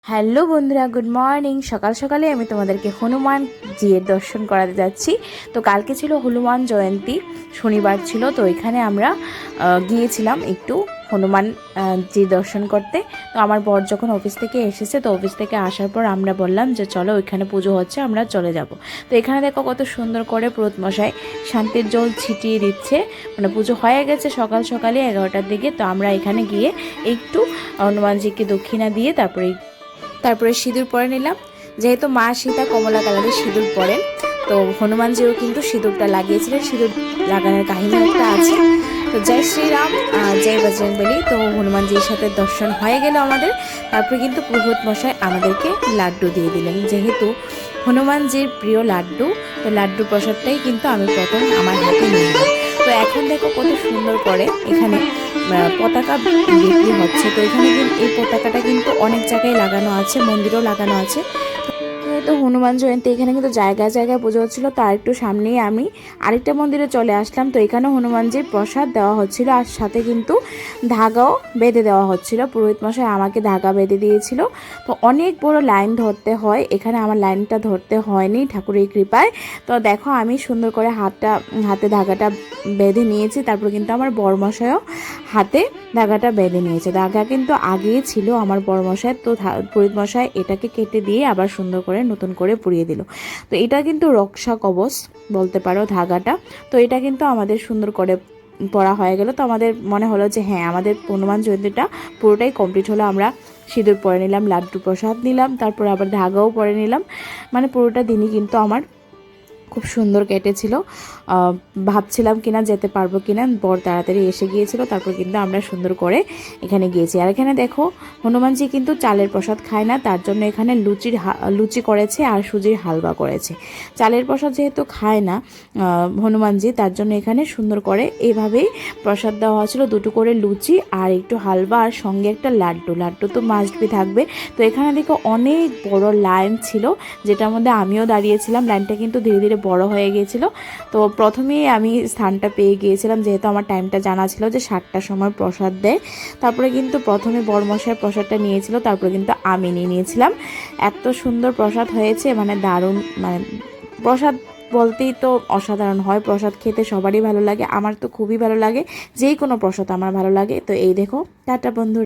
Hello বন্ধুরা, good morning. সকাল সকালে আমি তোমাদেরকে হনুমান জির দর্শন করাতে যাচ্ছি। তো কালকে ছিল হনুমান জয়ন্তী, শনিবার ছিল, তো এখানে আমরা গিয়েছিলাম একটু হনুমান জির দর্শন করতে। তো আমার বর যখন অফিস থেকে এসেছে, তো অফিস থেকে আসার পর আমরা বললাম যে চলো ওইখানে পুজো হচ্ছে, আমরা চলে যাব। তো এখানে দেখো কত সুন্দর করে পুরোহিত মশাই শান্তির জল ছিটিয়ে দিচ্ছে, মানে পুজো হয়ে গেছে সকাল সকালে 11টার দিকে। তো আমরা এখানে গিয়ে একটু হনুমানজিকে দক্ষিণা দিয়ে তারপরে সিঁদুর পরে নিলাম। যেহেতু মা সীতা কমলা কালারের সিঁদুর পরেন, তো হনুমানজিও কিন্তু সিঁদুরটা লাগিয়েছিলেন। সিঁদুর লাগানোর কাহিনী একটা আছে। তো জয় শ্রীরাম, জয় বজরংবলী। তো হনুমানজির সাথে দর্শন হয়ে গেল আমাদের। তারপরে কিন্তু পুরোহিত মশাই আমাদেরকে লাড্ডু দিয়ে দিলেন। যেহেতু হনুমানজির প্রিয় লাড্ডু, তো লাড্ডু প্রসাদটাই কিন্তু আমি প্রথম আমার হাতে নিয়ে নিলাম। তো এখন দেখো কত সুন্দর করে এখানে পতাকা বিক্রি হচ্ছে। তো এখানে কিন্তু এই পতাকাটা কিন্তু অনেক জায়গায় লাগানো আছে, মন্দিরেও লাগানো আছে। তো হনুমান জয়ন্তী এখানে কিন্তু জায়গায় জায়গায় পুজো হচ্ছিল। তার একটু সামনেই আমি আরেকটা মন্দিরে চলে আসলাম। তো এখানে হনুমানজির প্রসাদ দেওয়া হচ্ছিল, আর সাথে কিন্তু ধাগাও বেঁধে দেওয়া হচ্ছিল। পুরোহিত মশাই আমাকে ধাগা বেঁধে দিয়েছিল। তো অনেক বড় লাইন ধরতে হয়, এখানে আমার লাইনটা ধরতে হয়নি ঠাকুরের কৃপায়। তো দেখো আমি সুন্দর করে হাতে ধাগাটা বেঁধে নিয়েছি। তারপর কিন্তু আমার বরমশাইও হাতে ধাগাটা বেঁধে নিয়েছে। ধাগা কিন্তু আগেই ছিল আমার বরমশাই, তো পুরোহিত মশাই এটাকে কেটে দিয়ে আবার সুন্দর করে নতুন করে পরিয়ে দিল। তো এটা কিন্তু রক্ষা কবচ বলতে পারো ধাগাটা। তো এটা কিন্তু আমাদের সুন্দর করে পড়া হয়ে গেল। তো আমাদের মনে হলো যে হ্যাঁ, আমাদের হনুমান জয়ন্তীটা পুরোটাই কমপ্লিট হলো। আমরা সিঁদুর পরে নিলাম, লাড্ডু প্রসাদ নিলাম, তারপর আবার ধাগাও পরে নিলাম। মানে পুরোটা দিনই কিন্তু আমার খুব সুন্দর কেটেছিল। ভাবছিলাম কিনা যেতে পারবো কিনা, বর তাড়াতাড়ি এসে গিয়েছিল। তারপর কিন্তু আমরা সুন্দর করে এখানে গিয়েছি। আর এখানে দেখো হনুমানজি কিন্তু চালের প্রসাদ খায় না, তার জন্য এখানে লুচি করেছে আর সুজির হালুয়া করেছে। চালের প্রসাদ যেহেতু খায় না হনুমানজি, তার জন্য এখানে সুন্দর করে এইভাবেই প্রসাদ দেওয়া হয়েছিল। দুটো করে লুচি আর একটু হালুয়া, আর সঙ্গে একটা লাড্ডু তো মাস্ট বি থাকবে। তো এখানে দেখো অনেক বড় লাইন ছিল, যেটার মধ্যে আমিও দাঁড়িয়েছিলাম। লাইনটা কিন্তু ধীরে ধীরে বড় হয়ে গিয়েছিল। তো প্রথমেই আমি স্থানটা পেয়ে গিয়েছিলাম, যেহেতু আমার টাইমটা জানা ছিল যে 7টার সময় প্রসাদ দেয়। তারপরে কিন্তু প্রথমে বরমশাই প্রসাদটা নিয়েছিল, তারপরে কিন্তু আমি নিয়ে নিয়েছিলাম। এত সুন্দর প্রসাদ হয়েছে, মানে দারুণ। মানে প্রসাদ বলতেই তো অসাধারণ হয়। প্রসাদ খেতে সবারই ভালো লাগে, আমার তো খুবই ভালো লাগে। যেই কোনো প্রসাদ আমার ভালো লাগে। তো এই দেখো, টাটা বন্ধু।